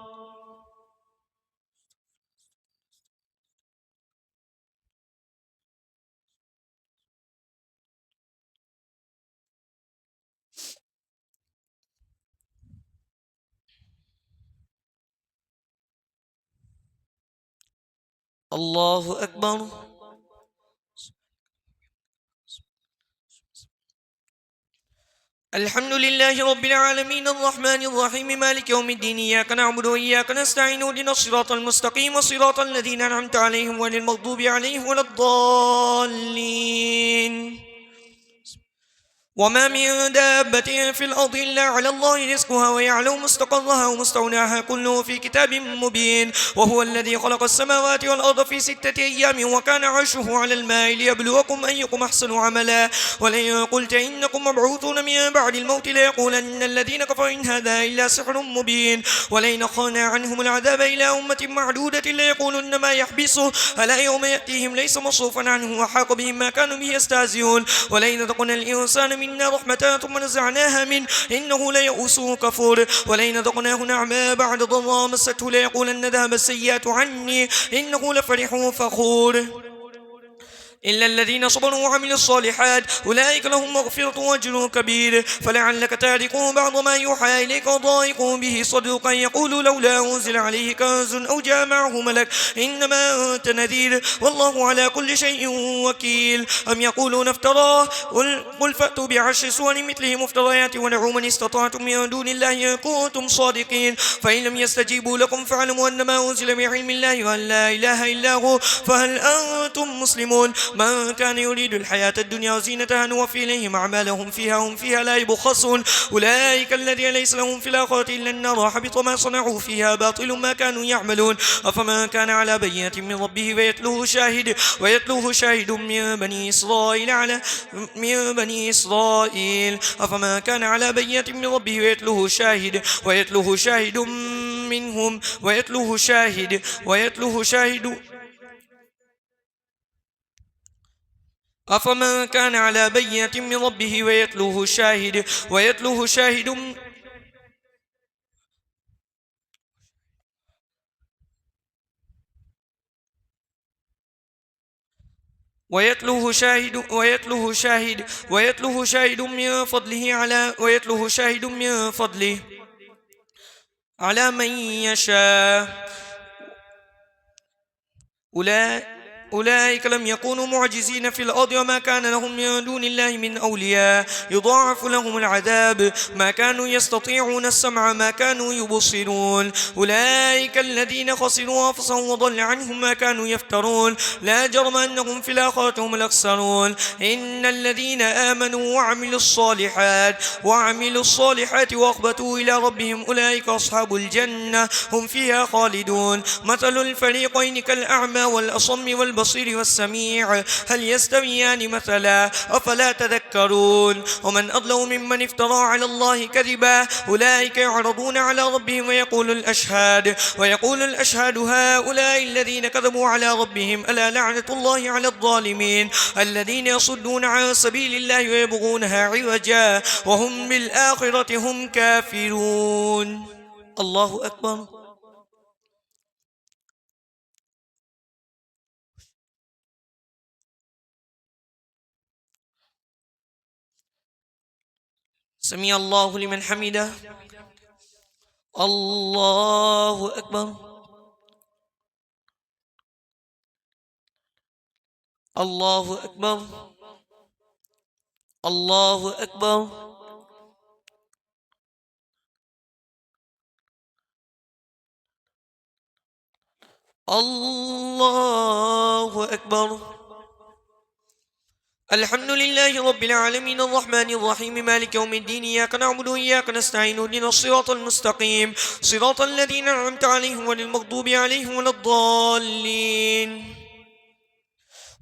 الله أكبر الحمد لله رب العالمين الرحمن الرحيم مالك يوم الدين إياك نعبد وإياك نستعين اهدنا الصراط المستقيم صراط الذين أنعمت عليهم غير المغضوب عليهم ولا الضالين وما من دابة في الأرض إلا على الله رزقها ويعلم مستقرها ومستودعها كله في كتاب مبين وهو الذي خلق السماوات والأرض في 6 أيام وكان عرشه على الماء ليبلوكم أيكم أحسن عملا ولئن قلت إنكم مبعوثون من بعد الموت ليقولن الذين كفروا إن هذا إلا سحر مبين ولئن أخرنا عنهم العذاب إلى أمة معدودة ليقولن ما يحبسه ألا يوم يأتيهم ليس مصروفا عنه وحاق بهم ما كانوا به يستهزئون ولئن ذقنا الإنسان منا رحمة ثم نزعناها منه إنه ليئوس كفور ولئن ذقناه نعماء بعد ضراء مسته ليقولن ذهب السيئات عني إنه لفرح فخور إلا الذين صبروا وعملوا الصالحات أولئك لهم مغفرة وأجر كبير فلعلك تارك بعض ما يوحى إليك وضائق به صدرك يقول لولا أنزل عليه كنز أو جاء معه ملك إنما أنت نذير والله على كل شيء وكيل أم يقولون افتراه قل فأتوا بعشر سور مثله مفتريات ودعوا من استطعتم من دون الله إن كنتم صادقين فإن لم يستجيبوا لكم فاعلموا أنما أنزل بعلم الله وأن لا إله إلا هو فهل أنتم مسلمون من كان يريد الحياة الدنيا وزينتها نوفي إليهم أعمالهم فيها هم فيها لا يبخسون أولئك الذين ليس لهم في الآخرة إلا النار حبط ما صنعوا فيها باطل ما كانوا يعملون أفمن كان على بينة من ربه ويتلوه شاهد من بني إسرائيل أفمن كان على بينة من ربه ويتلوه شاهد منهم أفمن كان على بينة من ربه ويتلوه شاهد من فضله على من يشاء أولئك لم يكونوا معجزين في الأرض وما كان لهم من دون الله من أولياء يضاعف لهم العذاب ما كانوا يستطيعون السمع ما كانوا يبصرون أولئك الذين خسروا أنفسهم وضل عنهم ما كانوا يفترون لا جرم أنهم في الآخرة هم الأخسرون إن الذين آمنوا وعملوا الصالحات وأخبتوا إلى ربهم أولئك أصحاب الجنة هم فيها خالدون مثل الفريقين كالأعمى والأصم والبصير والسميع هل يستويان مثلا أفلا تذكرون ومن أظلم ممن افترى على الله كذبا أولئك يعرضون على ربهم ويقول الأشهاد هؤلاء الذين كذبوا على ربهم ألا لعنة الله على الظالمين الذين يصدون عن سبيل الله ويبغونها عوجا وهم بالآخرة هم كافرون. الله أكبر. سمع الله لمن حمده. الله أكبر. الله أكبر. الله أكبر. الله أكبر. الحمد لله رب العالمين الرحمن الرحيم مالك يوم الدين إياك نعبد وإياك نستعين اهدنا الصراط المستقيم صراط الذين أنعمت عليهم غير المغضوب عليهم ولا الضالين.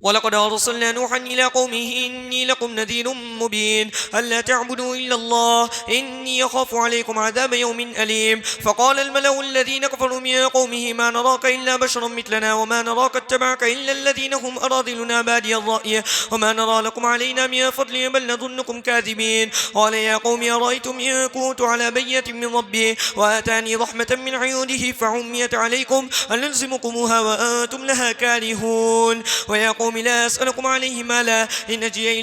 ولقد أرسلنا نوحا إلى قومه إني لكم نذير مبين ألا تعبدوا إلا الله إني أخاف عليكم عذاب يوم أليم. فقال الملأ الذين كفروا من قومه ما نراك إلا بشرا مثلنا وما نراك اتبعك إلا الذين هم أراذلنا بادي الرأي وما نرى لكم علينا من فضل بل نظنكم كاذبين. قال يا قوم أرأيتم إن كنت على بينة من ربي وآتاني رحمة من عنده فعميت عليكم أنلزمكموها وأنتم لها كارهون. ويا قوم لا أسألكم عليه مالا إن أجري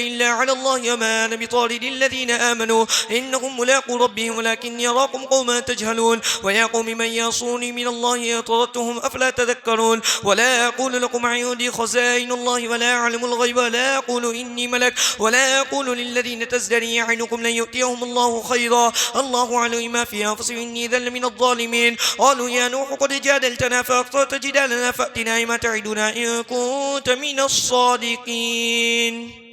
إلا على الله وما أنا بطارد الذين آمنوا إنهم ملاقو ربهم ولكني أراكم قوما تجهلون. ويا قوم من ينصرني من الله إن طردتهم أفلا تذكرون. ولا أقول لكم عندي خزائن الله ولا أعلم الغيب ولا أقول إني ملك ولا أقول للذين تزدري أعينكم لن يؤتيهم الله خيرا الله أعلم ما في أنفسهم إني ذل من الظالمين. قالوا يا نوح قد جادلتنا فأخطأت جدالنا فأتنا ما تعدنا إن كنت من الصادقين.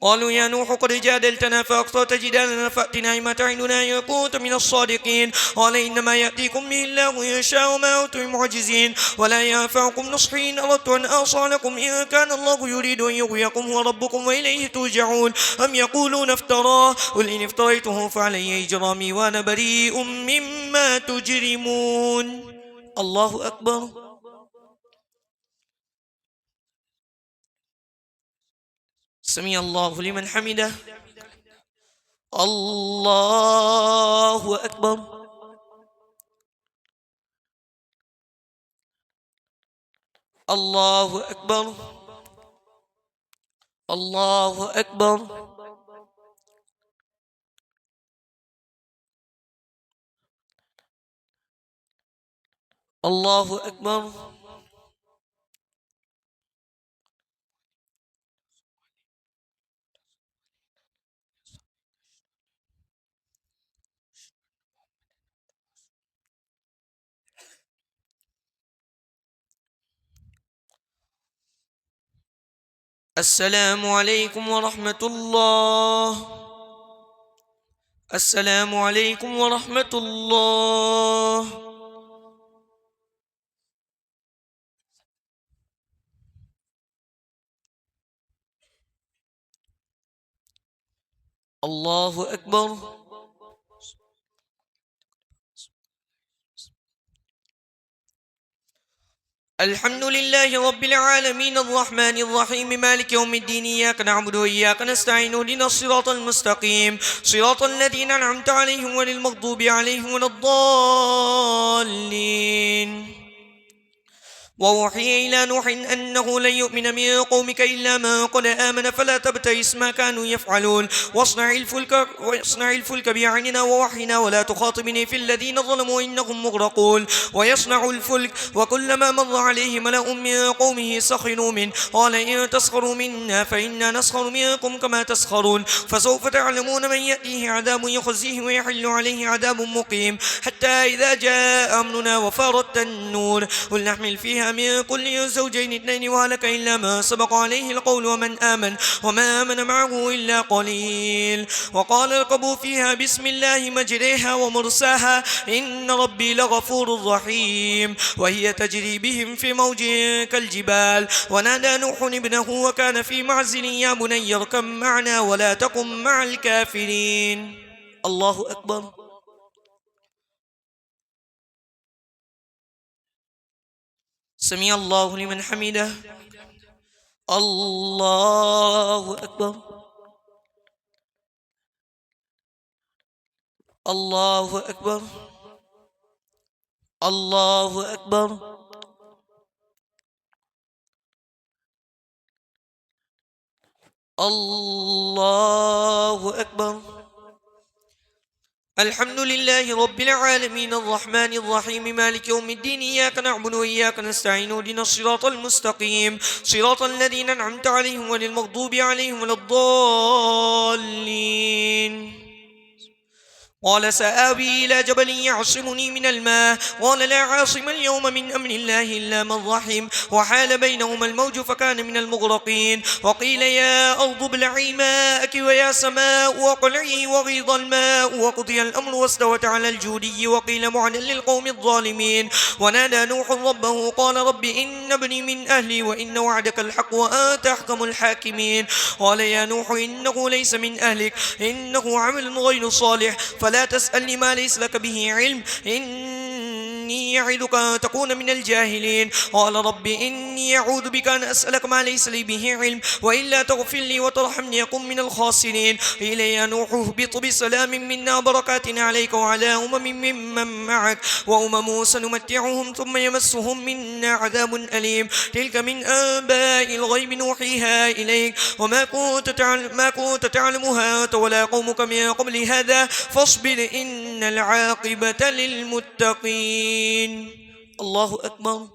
قالوا يا نوح قد جادلتنا فأخطأت جدالنا فأتنا ما تعدنا إن كنت من الصادقين. قال إنما يأتيكم به الله إن شاء وما أنتم معجزين ولا ينفعكم نصحي إن أردت أن أنصح لكم إن كان الله يريد أن يغويكم هو ربكم وإليه ترجعون. أم يقولون افتراه قل إن افتريته فعلي إجرامي وأنا بريء مما تجرمون. الله أكبر. سمع الله لمن حمده. الله أكبر. الله أكبر. الله أكبر. الله أكبر. السلام عليكم ورحمة الله. السلام عليكم ورحمة الله. الله أكبر. الحمد لله رب العالمين الرحمن الرحيم مالك يوم الدين إياك نعبد وإياك نستعين اهدنا الصراط المستقيم صراط الذين أنعمت عليهم غير المغضوب عليهم ولا الضالين. ووحي إلى نوح أنه لن يؤمن من قومك إلا من قد آمن فلا تبتئس ما كانوا يفعلون واصنع الفلك بأعيننا ووحينا ولا تخاطبني في الذين ظلموا إنهم مغرقون. ويصنع الفلك وكلما مر عليه ملأ من قومه سخروا منه قال إن تسخروا منا فإنا نسخر منكم كما تسخرون. فسوف تعلمون من يأتيه عذاب يخزيه ويحل عليه عذاب مقيم. حتى إذا جاء أمرنا وفارت النور قل نحمل فيها فيها من كل زوجين اثنين وهلك إلا ما سبق عليه القول ومن آمن وما آمن معه إلا قليل. وقال اركبوا فيها بسم الله مجريها ومرساها إن ربي لغفور رحيم. وهي تجري بهم في موج كالجبال. ونادى نوح ابنه وكان في معزل يا بني اركب معنا ولا تكن مع الكافرين. الله أكبر. سمع الله لمن حمده. الله أكبر. الله أكبر. الله أكبر. الله أكبر. الحمد لله رب العالمين الرحمن الرحيم مالك يوم الدين إياك نعبد وإياك نستعين اهدنا الصراط المستقيم صراط الذين أنعمت عليهم غير المغضوب عليهم ولا الضالين. قال سآوي إلى جبل يعصمني من الماء قال لا عاصم اليوم من أمر الله إلا من رحم وحال بينهما الموج فكان من المغرقين. وقيل يا أرض ابلعي ماءك ويا سماء واقلعي وغيض الماء وقضي الأمر واستوت على الجودي وقيل معنا للقوم الظالمين. ونادى نوح ربه قال رب إن ابني من أهلي وإن وعدك الحق وأنت أحكم الحاكمين. قال يا نوح إنه ليس من أهلك إنه عمل غير صالح فلا تسألني ما ليس لك به علم إني يعدك أن تكون من الجاهلين. قال رب إني أعوذ بك أن أسألك ما ليس لي به علم وإلا تغفر لي وترحمني أكن من الخاسرين. قيل يا نوح اهبط بسلام منا بركات عليك وعلى ممن معك وأمم سنمتعهم ثم يمسهم منا عذاب أليم. تلك من أنباء الغيب نوحيها إليك وما كنت تعلمها أنت ولا قومك من قبل هذا فاصبر إن العاقبة للمتقين. الله أكبر.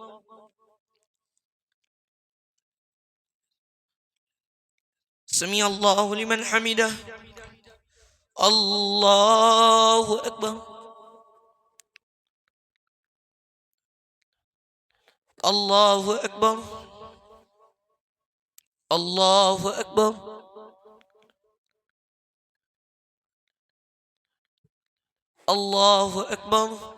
سمع الله لمن حمده. الله أكبر. الله أكبر. الله أكبر. الله أكبر.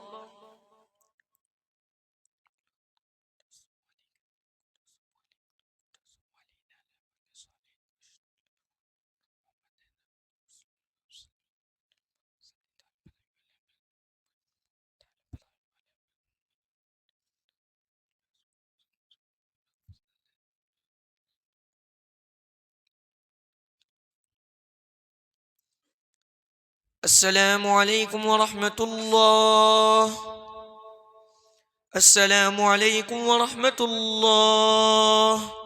السلام عليكم ورحمة الله. السلام عليكم ورحمة الله.